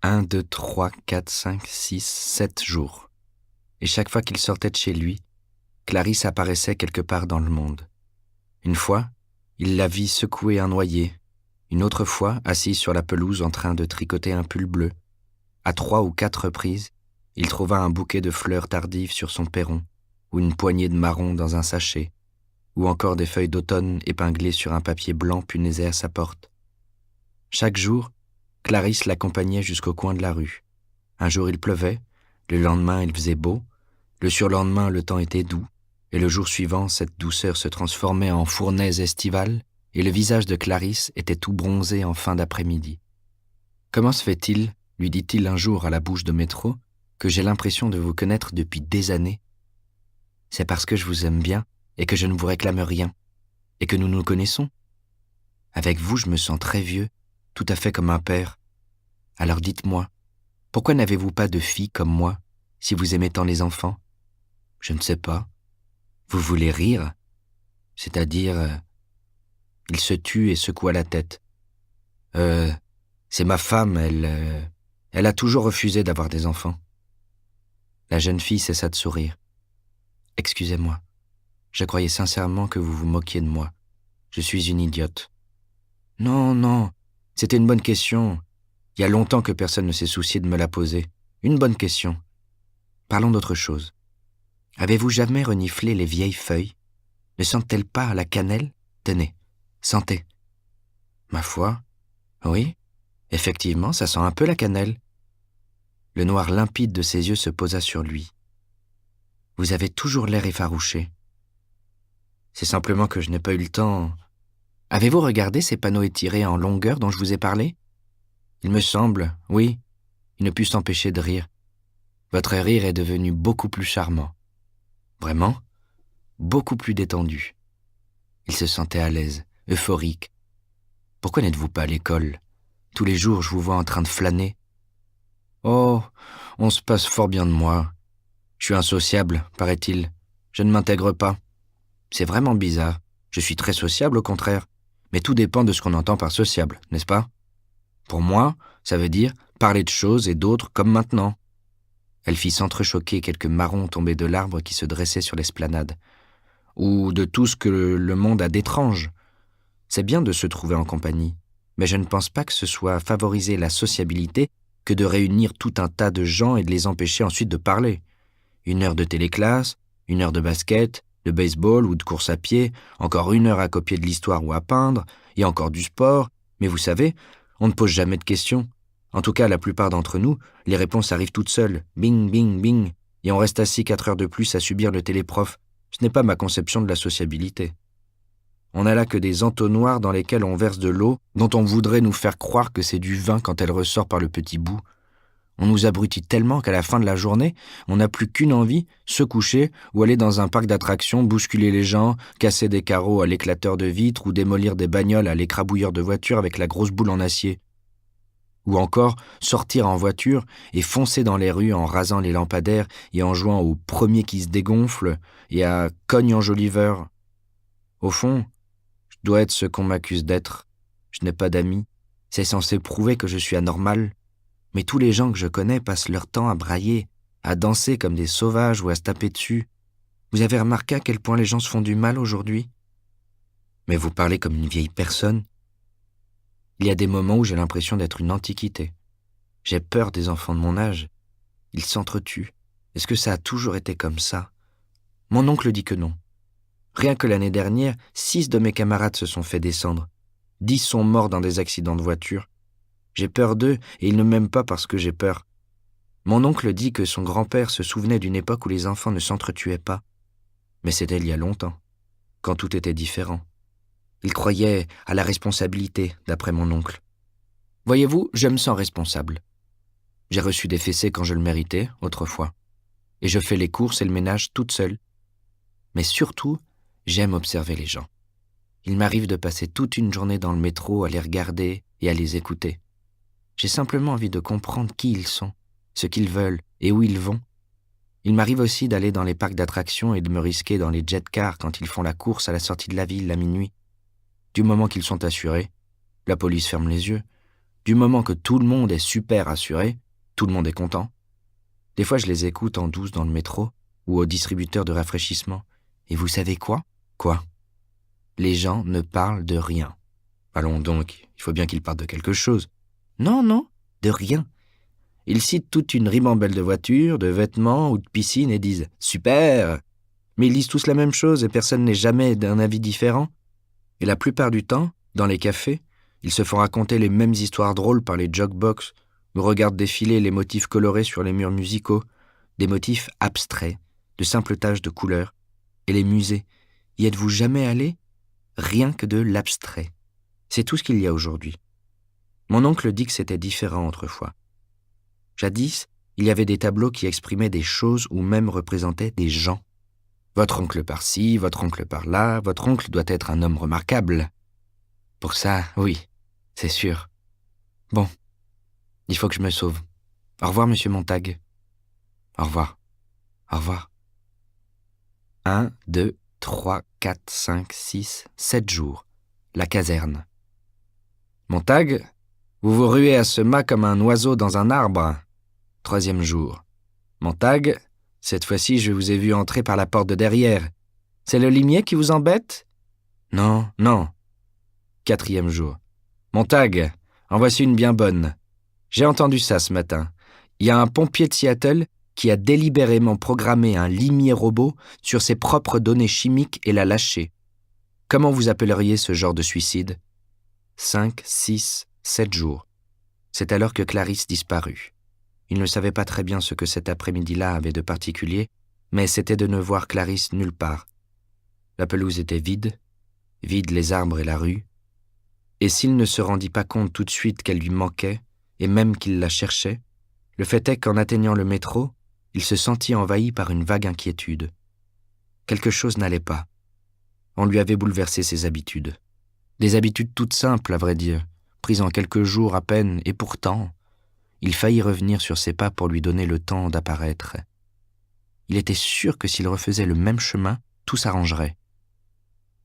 1, 2, 3, 4, 5, 6, 7 jours. Et chaque fois qu'il sortait de chez lui, Clarisse apparaissait quelque part dans le monde. Une fois, il la vit secouer un noyer. Une autre fois, assise sur la pelouse en train de tricoter un pull bleu. À 3 ou 4 reprises, il trouva un bouquet de fleurs tardives sur son perron, ou une poignée de marrons dans un sachet, ou encore des feuilles d'automne épinglées sur un papier blanc punaisaient à sa porte. Chaque jour, Clarisse l'accompagnait jusqu'au coin de la rue. Un jour il pleuvait, le lendemain il faisait beau, le surlendemain le temps était doux, et le jour suivant cette douceur se transformait en fournaise estivale, et le visage de Clarisse était tout bronzé en fin d'après-midi. « Comment se fait-il, lui dit-il un jour à la bouche de métro, que j'ai l'impression de vous connaître depuis des années ? C'est parce que je vous aime bien et que je ne vous réclame rien, et que nous nous connaissons. Avec vous, je me sens très vieux, tout à fait comme un père. Alors dites-moi, pourquoi n'avez-vous pas de fille comme moi, si vous aimez tant les enfants ? Je ne sais pas. Vous voulez rire ? C'est-à-dire... Il se tut et secoua la tête. C'est ma femme, elle a toujours refusé d'avoir des enfants. La jeune fille cessa de sourire. Excusez-moi, je croyais sincèrement que vous vous moquiez de moi. Je suis une idiote. Non, non, c'était une bonne question. Il y a longtemps que personne ne s'est soucié de me la poser. Une bonne question. Parlons d'autre chose. Avez-vous jamais reniflé les vieilles feuilles ? Ne sentent-elles pas la cannelle ? Tenez, sentez. Ma foi, oui, effectivement, ça sent un peu la cannelle. Le noir limpide de ses yeux se posa sur lui. Vous avez toujours l'air effarouché. C'est simplement que je n'ai pas eu le temps. Avez-vous regardé ces panneaux étirés en longueur dont je vous ai parlé ? Il me semble, oui, il ne put s'empêcher de rire. Votre rire est devenu beaucoup plus charmant. Vraiment ? Beaucoup plus détendu. Il se sentait à l'aise, euphorique. Pourquoi n'êtes-vous pas à l'école ? Tous les jours, je vous vois en train de flâner. Oh, on se passe fort bien de moi. Je suis insociable, paraît-il. Je ne m'intègre pas. C'est vraiment bizarre. Je suis très sociable, au contraire. Mais tout dépend de ce qu'on entend par sociable, n'est-ce pas ? Pour moi, ça veut dire parler de choses et d'autres comme maintenant. Elle fit s'entrechoquer quelques marrons tombés de l'arbre qui se dressait sur l'esplanade. Ou de tout ce que le monde a d'étrange. C'est bien de se trouver en compagnie, mais je ne pense pas que ce soit favoriser la sociabilité que de réunir tout un tas de gens et de les empêcher ensuite de parler. 1 heure de téléclasse, 1 heure de basket, de baseball ou de course à pied, encore 1 heure à copier de l'histoire ou à peindre, et encore du sport, mais vous savez, on ne pose jamais de questions. En tout cas, la plupart d'entre nous, les réponses arrivent toutes seules, bing, bing, bing, et on reste assis 4 heures de plus à subir le téléprof. Ce n'est pas ma conception de la sociabilité. On n'a là que des entonnoirs dans lesquels on verse de l'eau dont on voudrait nous faire croire que c'est du vin quand elle ressort par le petit bout. On nous abrutit tellement qu'à la fin de la journée, on n'a plus qu'une envie, se coucher ou aller dans un parc d'attractions, bousculer les gens, casser des carreaux à l'éclateur de vitres ou démolir des bagnoles à l'écrabouilleur de voiture avec la grosse boule en acier. Ou encore sortir en voiture et foncer dans les rues en rasant les lampadaires et en jouant au premier qui se dégonfle et à cogne enjoliveur. Au fond, je dois être ce qu'on m'accuse d'être. Je n'ai pas d'amis. C'est censé prouver que je suis anormal. Mais tous les gens que je connais passent leur temps à brailler, à danser comme des sauvages ou à se taper dessus. Vous avez remarqué à quel point les gens se font du mal aujourd'hui ? Mais vous parlez comme une vieille personne. Il y a des moments où j'ai l'impression d'être une antiquité. J'ai peur des enfants de mon âge. Ils s'entretuent. Est-ce que ça a toujours été comme ça ? Mon oncle dit que non. Rien que l'année dernière, 6 de mes camarades se sont fait descendre. 10 sont morts dans des accidents de voiture. J'ai peur d'eux et ils ne m'aiment pas parce que j'ai peur. Mon oncle dit que son grand-père se souvenait d'une époque où les enfants ne s'entretuaient pas. Mais c'était il y a longtemps, quand tout était différent. Il croyait à la responsabilité, d'après mon oncle. Voyez-vous, je me sens responsable. J'ai reçu des fessées quand je le méritais, autrefois. Et je fais les courses et le ménage toute seule. Mais surtout, j'aime observer les gens. Il m'arrive de passer toute une journée dans le métro à les regarder et à les écouter. J'ai simplement envie de comprendre qui ils sont, ce qu'ils veulent et où ils vont. Il m'arrive aussi d'aller dans les parcs d'attractions et de me risquer dans les jet-cars quand ils font la course à la sortie de la ville à minuit. Du moment qu'ils sont assurés, la police ferme les yeux. Du moment que tout le monde est super assuré, tout le monde est content. Des fois, je les écoute en douce dans le métro ou au distributeur de rafraîchissement. Et vous savez quoi? Quoi? Les gens ne parlent de rien. Allons donc, il faut bien qu'ils parlent de quelque chose. Non, non, de rien. Ils citent toute une ribambelle de voitures, de vêtements ou de piscines et disent « Super !» Mais ils disent tous la même chose et personne n'est jamais d'un avis différent. Et la plupart du temps, dans les cafés, ils se font raconter les mêmes histoires drôles par les jukebox ou regardent défiler les motifs colorés sur les murs musicaux, des motifs abstraits, de simples taches de couleurs. Et les musées, y êtes-vous jamais allé? Rien que de l'abstrait. C'est tout ce qu'il y a aujourd'hui. Mon oncle dit que c'était différent autrefois. Jadis, il y avait des tableaux qui exprimaient des choses ou même représentaient des gens. Votre oncle par-ci, votre oncle par-là, votre oncle doit être un homme remarquable. Pour ça, oui, c'est sûr. Bon, il faut que je me sauve. Au revoir, monsieur Montag. Au revoir. Au revoir. 1, 2, 3, 4, 5, 6, 7 jours. La caserne. Montag, vous vous ruez à ce mât comme un oiseau dans un arbre. 3e jour. Montag, cette fois-ci, je vous ai vu entrer par la porte de derrière. C'est le limier qui vous embête? Non, non. 4e jour. Montag, en voici une bien bonne. J'ai entendu ça ce matin. Il y a un pompier de Seattle qui a délibérément programmé un limier robot sur ses propres données chimiques et l'a lâché. Comment vous appelleriez ce genre de suicide? 5, 6, 7 jours. C'est alors que Clarisse disparut. Il ne savait pas très bien ce que cet après-midi-là avait de particulier, mais c'était de ne voir Clarisse nulle part. La pelouse était vide, vide les arbres et la rue, et s'il ne se rendit pas compte tout de suite qu'elle lui manquait, et même qu'il la cherchait, le fait est qu'en atteignant le métro, il se sentit envahi par une vague inquiétude. Quelque chose n'allait pas. On lui avait bouleversé ses habitudes. Des habitudes toutes simples, à vrai dire, prises en quelques jours à peine, et pourtant, il faillit revenir sur ses pas pour lui donner le temps d'apparaître. Il était sûr que s'il refaisait le même chemin, tout s'arrangerait.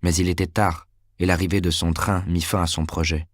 Mais il était tard, et l'arrivée de son train mit fin à son projet.